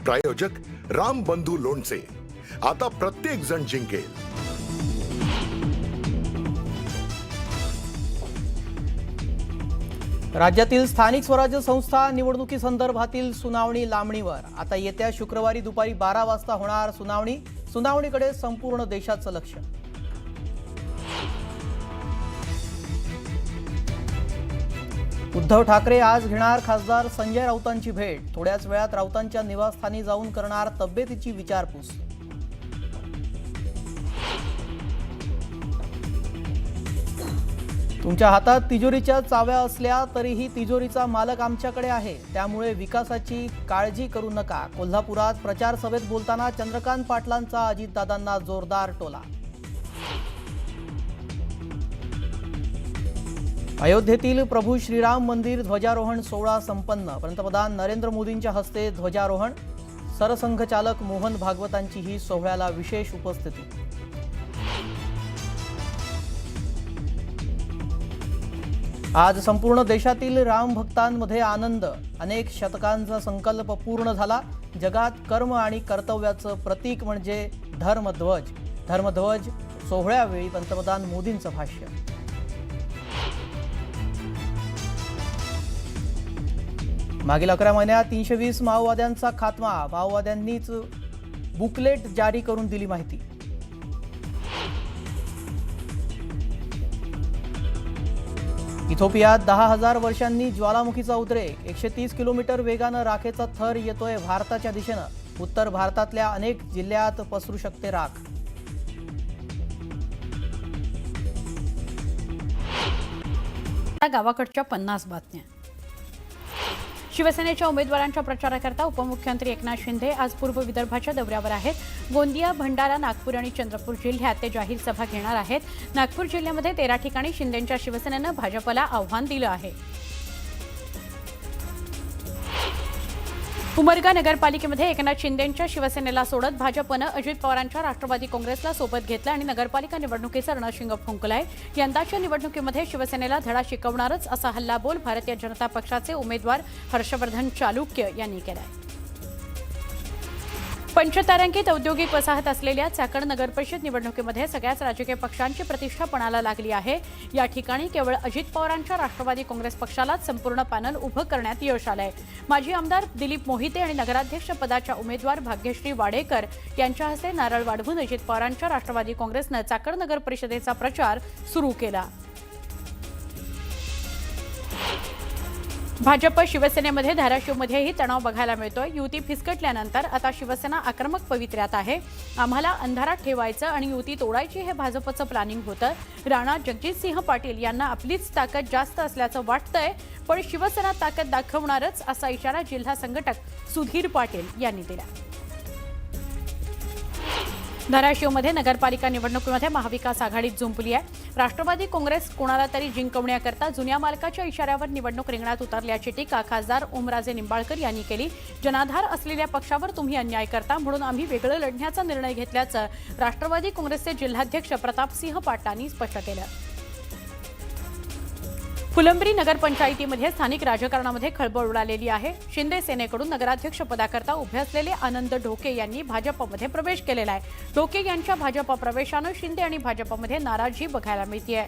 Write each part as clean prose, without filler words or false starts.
प्रायोजक राम बंधू लोणचे। आता प्रत्येक जण जिंकेल। राज्यातील स्थानिक स्वराज्य संस्था निवडणुकीसंदर्भातील सुनावणी लांबणीवर। आता येत्या शुक्रवारी दुपारी 12 वाजता होणार सुनावणी। सुनावणीकडे संपूर्ण देशाचं लक्ष। उद्धव ठाकरे आज घेणार खासदार संजय राऊतांची भेट। थोड्याच वेळात राऊतांच्या निवासस्थानी जाऊन करणार तब्येतीची विचारपूस। तुमच्या हातात तिजोरीच्या चाव्या असल्या तरीही तिजोरीचा मालक आमच्याकडे आहे, त्यामुळे विकासाची काळजी करू नका। कोल्हापुरात प्रचार सभेत बोलताना चंद्रकांत पाटलांचा अजितदादांना जोरदार टोला। अयोध्येतील प्रभू श्रीराम मंदिर ध्वजारोहण सोहळा संपन्न। पंतप्रधान नरेंद्र मोदींच्या हस्ते ध्वजारोहण। सरसंघचालक मोहन भागवतांचीही सोहळ्याला विशेष उपस्थिती। आज संपूर्ण देशातील राम भक्तांमध्ये आनंद। अनेक शतकांचा संकल्प पूर्ण झाला। जगात कर्म आणि कर्तव्याचं प्रतीक म्हणजे धर्मध्वज। धर्मध्वज सोहळ्यावेळी पंतप्रधान मोदींचं भाष्य। मागील 11 महिन्यात 320 माओवाद्यांचा खात्मा। माओवाद्यांनीच बुकलेट जारी करून दिली माहिती। इथिओपियात 10,000 वर्षांनी ज्वालामुखीचा उद्रेक। 130 किलोमीटर वेगानं राखेचा थर येतोय भारताच्या दिशेनं। उत्तर भारतातल्या अनेक जिल्ह्यात पसरू शकते राख। गावाकडच्या 50 बातम्या। शिवसेनेच्या उमेदवारांच्या प्रचाराकरता उपमुख्यमंत्री एकनाथ शिंदे आज पूर्व विदर्भाच्या दौऱ्यावर आहेत। गोंदिया, भंडारा, नागपूर आणि चंद्रपूर जिल्ह्यात ते जाहीर सभा घेणार आहेत। नागपूर जिल्ह्यामध्ये 13 ठिकाणी शिंदेंच्या शिवसेनेनं भाजपला आव्हान दिलं आहे। उमरगा नगरपालिकेमध्ये एकनाथ शिंदेंच्या शिवसेनेला सोडत भाजपनं अजित पवारांच्या राष्ट्रवादी काँग्रेसला सोबत घेतलं आणि नगरपालिका निवडणुकीचं रणशिंग फुंकलंय। यंदाच्या निवडणुकीमध्ये शिवसेनेला धडा शिकवणारच असा हल्लाबोल भारतीय जनता पक्षाचे उमेदवार हर्षवर्धन चालुक्य यांनी केलाय। पंचतारांकित औद्योगिक वसाहत असलेल्या चाकण नगरपरिषद निवडणुकीमध्ये सगळ्याच राजकीय पक्षांची प्रतिष्ठा पणाला लागली आहे। या ठिकाणी केवळ अजित पवारांच्या राष्ट्रवादी काँग्रेस पक्षालाच संपूर्ण पॅनल उभं करण्यात यश आलंय। माजी आमदार दिलीप मोहिते आणि नगराध्यक्ष पदाच्या उमेदवार भाग्यश्री वाडेकर यांच्या हस्ते नारळ वाढवून अजित पवारांच्या राष्ट्रवादी काँग्रेसनं चाकण नगर परिषदेचा प्रचार सुरू केला। भाजप शिवसेनेमध्ये धाराशिवमध्येही तणाव बघायला मिळतोय। युती फिसकटल्यानंतर आता शिवसेना आक्रमक पवित्र्यात आहे। आम्हाला अंधारात ठेवायचं आणि युती तोडायची हे भाजपचं प्लॅनिंग होतं। राणा जगजितसिंह पाटील यांना आपलीच ताकद जास्त असल्याचं वाटतंय, पण शिवसेना ताकद दाखवणारच असा इशारा जिल्हा संघटक सुधीर पाटील यांनी दिला। धाराशिवमध्ये नगरपालिका निवडणुकीमध्ये महाविकास आघाडीत जुंपली आहे। राष्ट्रवादी काँग्रेस कोणाला तरी जिंकवण्याकरता जुन्या मालकाच्या इशाऱ्यावर निवडणूक रिंगणात उतरल्याची टीका खासदार ओमराजे निंबाळकर यांनी केली। जनाधार असलेल्या पक्षावर तुम्ही अन्याय करता म्हणून आम्ही वेगळं लढण्याचा निर्णय घेतल्याचं राष्ट्रवादी काँग्रेसचे जिल्हाध्यक्ष प्रतापसिंह पाटलांनी स्पष्ट केलं। फुलंब्री नगरपंचायतीमध्ये स्थानिक राजकारणामध्ये खळबळ उडालेली आहे। शिंदे सेनेकडून नगराध्यक्ष पदाकरता उभे असलेले आनंद ढोके यांनी भाजपमध्ये प्रवेश केलेला आहे। ढोके यांच्या भाजप प्रवेशानं शिंदे आणि भाजपमध्ये नाराजी बघायला मिळतेय।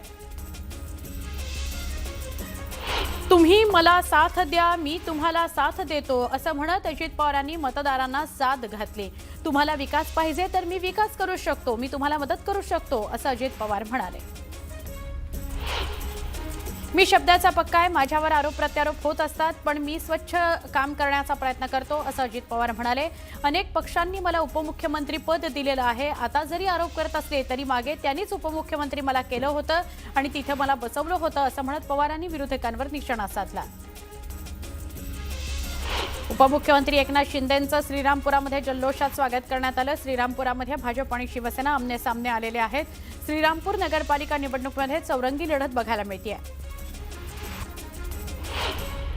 तुम्ही मला साथ द्या, मी तुम्हाला साथ देतो असं म्हणत अजित पवारांनी मतदारांना साथ घातली। तुम्हाला विकास पाहिजे तर मी विकास करू शकतो, मी तुम्हाला मदत करू शकतो असं अजित पवार म्हणाले। मी शब्दाचा पक्का आहे, माझ्यावर आरोप प्रत्यारोप होत असतात, पण मी स्वच्छ काम करण्याचा प्रयत्न करतो असं अजित पवार म्हणाले। अनेक पक्षांनी मला उपमुख्यमंत्री पद दिलेलं आहे। आता जरी आरोप करत असले तरी मागे त्यांनीच उपमुख्यमंत्री मला केलं होतं आणि तिथे मला बसवलं होतं असं म्हणत पवारांनी विरोधकांवर निशाणा साधला। उपमुख्यमंत्री एकनाथ शिंदेंचं श्रीरामपुरामध्ये जल्लोषात स्वागत करण्यात आलं। श्रीरामपुरामध्ये भाजप आणि शिवसेना आमने सामने आलेले आहेत। श्रीरामपूर नगरपालिका निवडणुकीमध्ये चौरंगी लढत बघायला मिळते।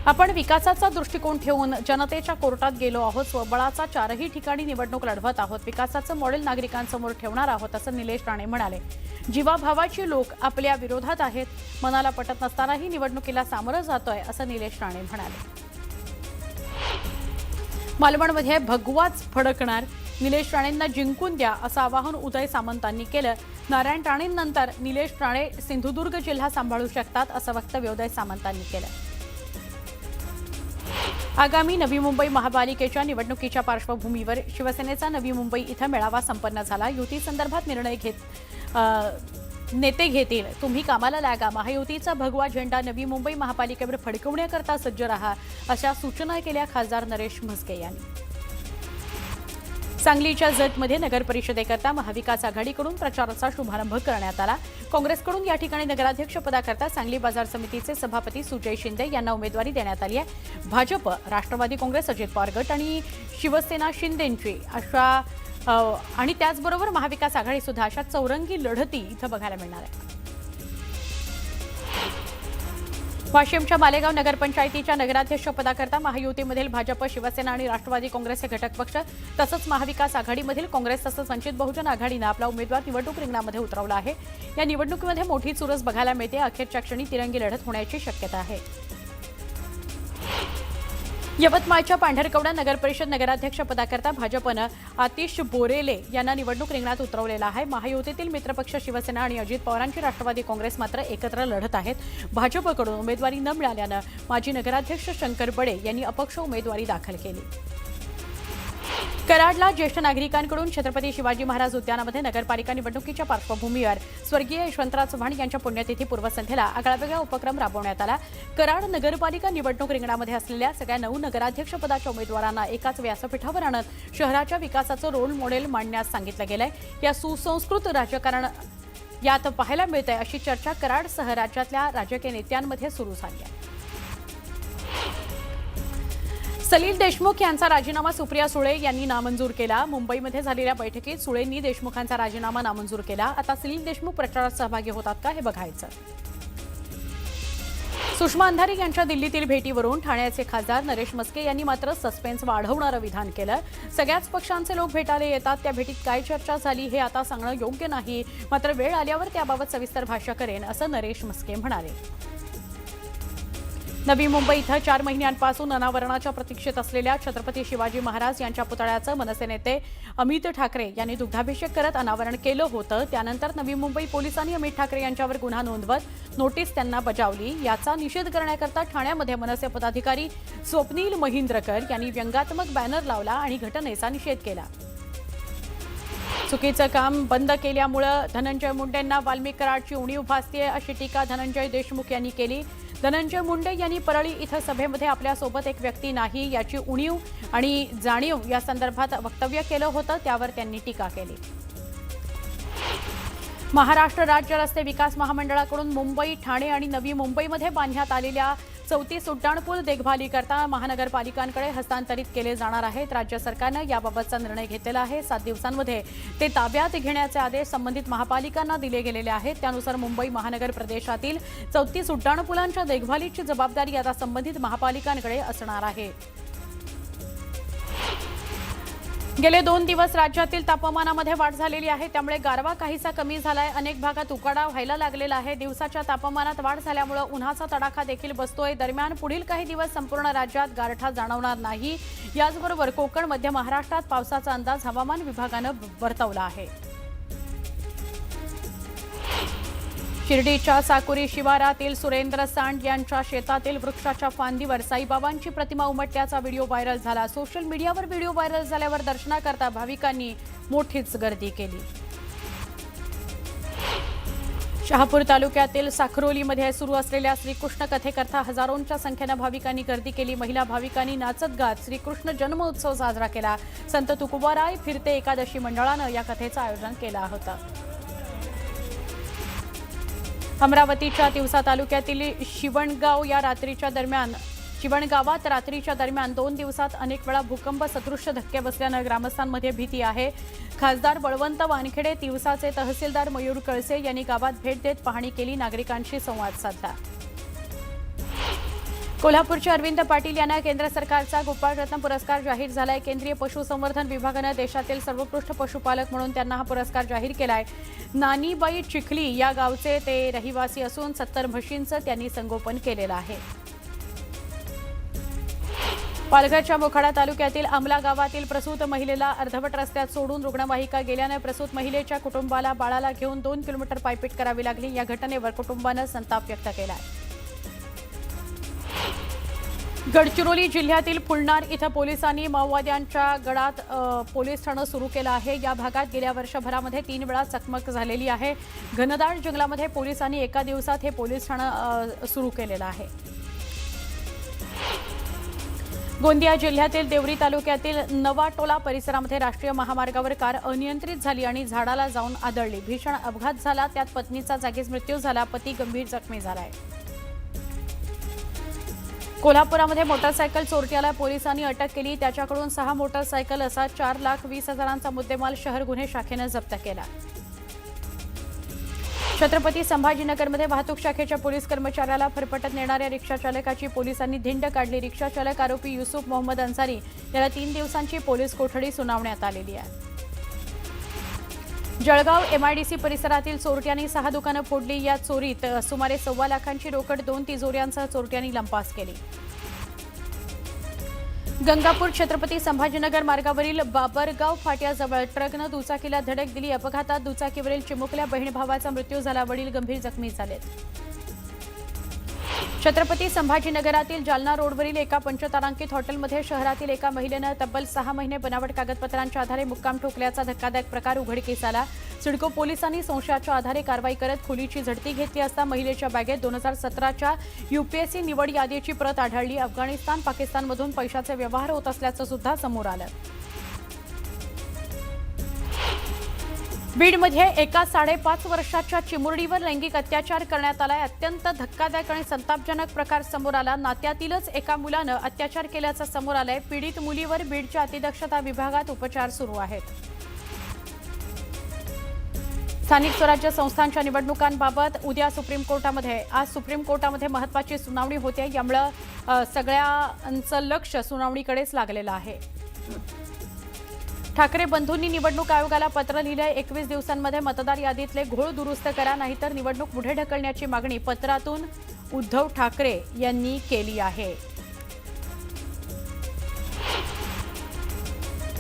आपण विकासाचा दृष्टिकोन ठेवून जनतेच्या कोर्टात गेलो आहोत। स्वबळाचा 4ही ठिकाणी निवडणूक लढवत आहोत। विकासाचं मॉडेल नागरिकांसमोर ठेवणार आहोत असं निलेश राणे म्हणाले। जीवाभावाची लोक आपल्या विरोधात आहेत, मनाला पटत नसतानाही निवडणुकीला सामोरं जातोय असं निलेश राणे म्हणाले। मालवणमध्ये भगवाच फडकणार, निलेश राणेंना जिंकून द्या असं आवाहन उदय सामंतांनी केलं. नारायण राणेंनंतर निलेश राणे सिंधुदुर्ग जिल्हा सांभाळू शकतात असं वक्तव्य उदय सामंतांनी केलं. आगामी नवी मुंबई महापालिकेच्या निवडणुकीच्या पार्श्वभूमीवर शिवसेनेचा नवी मुंबई इथं मेळावा संपन्न झाला. युती संदर्भात निर्णय नेते घेतील, तुम्ही कामाला लागा, महायुतीचा भगवा झेंडा नवी मुंबई महापालिकेवर फडकवण्याकरता सज्ज रहा अशा सूचना केल्या खासदार नरेश म्हस्के यांनी. सांगलीच्या जतमध्ये नगर परिषदेकरता महाविकास आघाडीकडून प्रचाराचा शुभारंभ करण्यात आला. काँग्रेसकडून या ठिकाणी नगराध्यक्षपदाकरता सांगली बाजार समितीचे सभापती सुजय शिंदे यांना उमेदवारी देण्यात आली आहे. भाजप, राष्ट्रवादी काँग्रेस, अजित पवार गट आणि शिवसेना शिंदेंची अशा आणि त्याचबरोबर महाविकास आघाडी सुद्धा अशा चौरंगी लढती इथं बघायला मिळणार आहे. वाशिमच्या मालेगाव नगरपंचायतीच्या नगराध्यक्षपदाकरता महायुतीमधील भाजप, शिवसेना आणि राष्ट्रवादी काँग्रेस हे घटक पक्ष तसंच महाविकास आघाडीमधील काँग्रेस तसंच वंचित बहुजन आघाडीनं आपला उमेदवार निवडणूक रिंगणामध्ये उतरवला आहे. या निवडणुकीमध्ये मोठी चुरस बघायला मिळते. अखेरच्या क्षणी तिरंगी लढत होण्याची शक्यता आहे. यवतमाळच्या पांढरकवडा नगरपरिषद नगराध्यक्षपदाकरता भाजपनं आतिश बोरेले यांना निवडणूक रिंगणात उतरवलेला आहे. महायुतीतील मित्रपक्ष शिवसेना आणि अजित पवारांची राष्ट्रवादी काँग्रेस मात्र एकत्र लढत आहेत. भाजपकडून उमेदवारी न मिळाल्यानं माजी नगराध्यक्ष शंकर बडे यांनी अपक्ष उमेदवारी दाखल केली. कराडला ज्येष्ठ नागरिकांकडून छत्रपती शिवाजी महाराज उद्यानामध्ये नगरपालिका निवडणुकीच्या पार्श्वभूमीवर स्वर्गीय यशवंतराव चव्हाण यांच्या पुण्यतिथी पूर्वसंध्येला आगळावेगळा उपक्रम राबवण्यात आला. कराड नगरपालिका निवडणूक रिंगणामध्ये असलेल्या सगळ्या 9 नगराध्यक्षपदाच्या उमेदवारांना एकाच व्यासपीठावर आणत शहराच्या विकासाचं रोल मॉडेल मांडण्यास सांगितलं गेलंय. या सुसंस्कृत राजकारण यात पाहायला मिळतंय अशी चर्चा कराडसह राज्यातल्या राजकीय नेत्यांमध्ये सुरू झाली आहे. सलील देशमुख यांचा राजीनामा सुप्रिया सुळे यांनी नामंजूर केला. मुंबईमध्ये झालेल्या बैठकीत सुळेंनी देशमुखांचा राजीनामा नामंजूर केला. आता सलील देशमुख प्रचारात सहभागी होतात का हे बघायचं. सुषमा अंधारी यांच्या दिल्लीतील भेटीवरून ठाण्याचे खासदार नरेश म्हस्के यांनी मात्र सस्पेन्स वाढवणारं विधान केलं. सगळ्याच पक्षांचे लोक भेटायला येतात, त्या भेटीत काय चर्चा झाली हे आता सांगणं योग्य नाही, मात्र वेळ आल्यावर त्याबाबत सविस्तर भाष्य करेन असं नरेश म्हस्के म्हणाले. नवी मुंबई इथं 4 महिन्यांपासून अनावरणाच्या प्रतीक्षेत असलेल्या छत्रपती शिवाजी महाराज यांच्या पुतळ्याचं मनसे नेते अमित ठाकरे यांनी दुग्धाभिषेक करत अनावरण केलं होतं. त्यानंतर नवी मुंबई पोलिसांनी अमित ठाकरे यांच्यावर गुन्हा नोंदवत नोटीस त्यांना बजावली. याचा निषेध करण्याकरता ठाण्यामध्ये मनसे पदाधिकारी स्वप्नील महिंद्रकर यांनी व्यंगात्मक बॅनर लावला आणि घटनेचा निषेध केला. चुकीचं काम बंद केल्यामुळे धनंजय मुंडेंना वाल्मिक कराडची उणीव भासतेय अशी टीका धनंजय देशमुख यांनी केली. धनंजय मुंडे यांनी परळी इथं सभेमध्ये आपल्यासोबत एक व्यक्ती नाही याची उणीव आणि जाणीव या संदर्भात वक्तव्य केलं होतं, त्यावर त्यांनी टीका केली. महाराष्ट्र राज्य रस्ते विकास महामंडळाकडून मुंबई, ठाणे आणि नवी मुंबईमध्ये बांधण्यात आलेल्या 34 उड्डाणपूल देखभालीकरता महानगरपालिकांकडे हस्तांतरित केले जाणार आहेत. राज्य सरकारनं याबाबतचा निर्णय घेतलेला आहे. 7 दिवसांमध्ये ते ताब्यात घेण्याचे आदेश संबंधित महापालिकांना दिले गेलेले आहेत. त्यानुसार मुंबई महानगर प्रदेशातील 34 उड्डाणपुलांच्या देखभालीची जबाबदारी आता संबंधित महापालिकांकडे असणार आहे. गेले 2 दिवस राज्यातील तापमानामध्ये वाढ झालेली आहे, त्यामुळे गारवा काहीसा कमी झालाय. अनेक भागात उकाडा व्हायला लागलेला आहे. दिवसाच्या तापमानात वाढ झाल्यामुळे उन्हाचा तडाखा देखील बसतोय. दरम्यान पुढील काही दिवस संपूर्ण राज्यात गारठा जाणवणार नाही. याचबरोबर कोकण, मध्य महाराष्ट्रात पावसाचा अंदाज हवामान विभागानं वर्तवला आहे. शिर्डीच्या साकुरी शिवारातील सुरेंद्र सांड यांच्या शेतातील वृक्षाच्या फांदीवर साईबाबांची प्रतिमा उमटल्याचा व्हिडिओ व्हायरल झाला. सोशल मीडियावर व्हिडिओ व्हायरल झाल्यावर दर्शनाकरता भाविकांनी मोठीच गर्दी केली. शहापूर तालुक्यातील साखरोलीमध्ये सुरू असलेल्या श्रीकृष्ण कथेकरता हजारोंच्या संख्येनं भाविकांनी गर्दी केली. महिला भाविकांनी नाचत गात श्रीकृष्ण जन्मोत्सव साजरा केला. संत तुकोबाराय फिरते एकादशी मंडळानं या कथेचं आयोजन केलं होतं. अमरावतीच्या तिवसा तालुक्यातील शिवणगावात रात्रीच्या दरम्यान 2 दिवसात अनेक वेळा भूकंप सदृश्य धक्के बसल्यानं ग्रामस्थांमध्ये भीती आहे. खासदार बळवंत वानखेडे, तिवसाचे तहसीलदार मयूर कळसे यांनी गावात भेट देत पाहणी केली, नागरिकांशी संवाद साधला. कोल्हापूरचे अरविंद पाटील यांना केंद्र सरकारचा गोपाळरत्न पुरस्कार जाहीर झालाय. केंद्रीय पशुसंवर्धन विभागानं देशातील सर्वोत्कृष्ट पशुपालक म्हणून त्यांना हा पुरस्कार जाहीर केलाय. नानीबाई चिखली या गावचे ते रहिवासी असून 70 म्हशींचं त्यांनी संगोपन केलेलं आहे. पालघरच्या मोखाडा तालुक्यातील आमला गावातील प्रसूत महिलेला अर्धवट रस्त्यात सोडून रुग्णवाहिका गेल्याने प्रसूत महिलेच्या कुटुंबाला बाळाला घेऊन 2 किलोमीटर पायपीट करावी लागली। या घटनेवर कुटुंबानं संताप व्यक्त केला आहे। गडचिरोली जिल्ह्यातील फुलनार इथं पोलिसांनी माओवाद्यांच्या गडात पोलीस ठाणं सुरू केलं आहे। या भागात गेल्या वर्षभरामध्ये 3 वेळा चकमक झालेली आहे। घनदाट जंगलामध्ये पोलिसांनी एका दिवसात हे पोलीस ठाणं सुरू केलेलं आहे। गोंदिया जिल्ह्यातील देवरी तालुक्यातील नवाटोला परिसरामध्ये राष्ट्रीय महामार्गावर कार अनियंत्रित झाली आणि झाडाला जाऊन आदळली। भीषण अपघात झाला, त्यात पत्नीचा जागीच मृत्यू झाला, पती गंभीर जखमी झालाय। कोल्हापुरामध्ये मोटारसायकल चोरट्याला पोलिसांनी अटक केली। त्याच्याकडून 6 मोटारसायकल असा 4,20,000चा मुद्देमाल शहर गुन्हे शाखेनं जप्त केला। छत्रपती संभाजीनगरमध्ये वाहतूक शाखेच्या पोलीस कर्मचाऱ्याला फरफटत नेणाऱ्या रिक्षा चालकाची पोलिसांनी धिंड काढली। रिक्षा चालक आरोपी युसुफ मोहम्मद अन्सारी याला 3 दिवसांची पोलीस कोठडी सुनावण्यात आलेली आहे। जळगाव MIDC परिसरातील चोरट्यांनी 6 दुकानं फोडली। या चोरीत सुमारे 1.25 लाखांची रोकड 2 तिजोऱ्यांसह चोरट्यांनी लंपास केली। गंगापूर छत्रपती संभाजीनगर मार्गावरील बाबरगाव फाट्याजवळ ट्रकनं दुचाकीला धडक दिली। अपघातात दुचाकीवरील चिमुकल्या बहीण भावाचा मृत्यू झाला, वडील गंभीर जखमी झालेत। छत्रपती संभाजीनगरातील जालना रोडवरील एका पंचतारांकित हॉटेलमध्ये शहरातील एका महिलेनं तब्बल 6 महिने बनावट कागदपत्रांच्या आधारे मुक्काम ठोकल्याचा धक्कादायक प्रकार उघडकीस आला। सिडको पोलिसांनी संशयाच्या आधारे कारवाई करत खोलीची झडती घेतली असता महिलेच्या बॅगेत 2017च्या UPSC निवड यादीची प्रत आढळली। अफगाणिस्तान, पाकिस्तानमधून पैशाचे व्यवहार होत असल्याचं सुद्धा समोर आलं। बीडमध्ये एका 5.5 वर्षाच्या चिमुरडीवर लैंगिक अत्याचार करण्यात आलाय। अत्यंत धक्कादायक आणि संतापजनक प्रकार समोर आला। नात्यातीलच एका मुलानं अत्याचार केल्याचं समोर आलंय। पीडित मुलीवर बीडच्या अतिदक्षता विभागात उपचार सुरू आहेत। स्थानिक स्वराज्य संस्थांच्या निवडणुकांबाबत आज सुप्रीम कोर्टामध्ये महत्त्वाची सुनावणी होते। यामुळे सगळ्यांचं लक्ष सुनावणीकडेच लागलेलं आहे। ठाकरे बंधूंनी निवडणूक आयोगाला पत्र लिहिलंय। 21 दिवसांमध्ये मतदार यादीतले घोळ दुरुस्त करा, नाहीतर निवडणूक पुढे ढकलण्याची मागणी पत्रातून उद्धव ठाकरे यांनी केली आहे।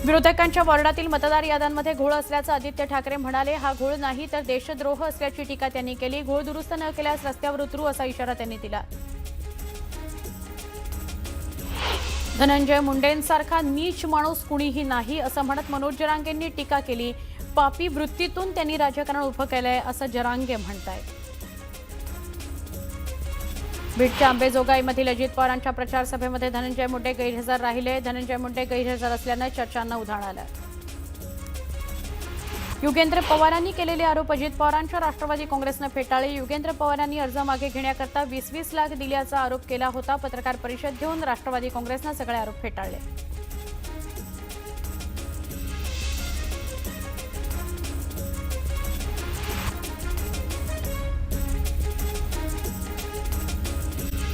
विरोधकांच्या वॉर्डातील मतदार याद्यांमध्ये घोळ असल्याचं आदित्य ठाकरे म्हणाले। हा घोळ नाही तर देशद्रोह असल्याची टीका त्यांनी केली। घोळ दुरुस्त न केल्यास रस्त्यावर उतरू असा इशारा त्यांनी दिला। धनंजय मुंडेंसारखा नीच माणूस कुणीही नाही असं म्हणत मनोज जरांगेंनी टीका केली। पापी वृत्तीतून त्यांनी राजकारण उभं केलंय असं जरांगे म्हणतायत। बीडच्या अंबेजोगाईमधील अजित पवारांच्या प्रचार सभेमध्ये धनंजय मुंडे गैरहजर राहिले। धनंजय मुंडे गैरहजर असल्यानं चर्चांना उधाण आलं। युगेंद्र पवारांनी केलेले आरोप अजित पवारांच्या राष्ट्रवादी काँग्रेसनं फेटाळले। युगेंद्र पवारांनी अर्ज मागे घेण्याकरता 20-20 लाख दिल्याचा आरोप केला होता। पत्रकार परिषद घेऊन राष्ट्रवादी काँग्रेसनं सगळे आरोप फेटाळले।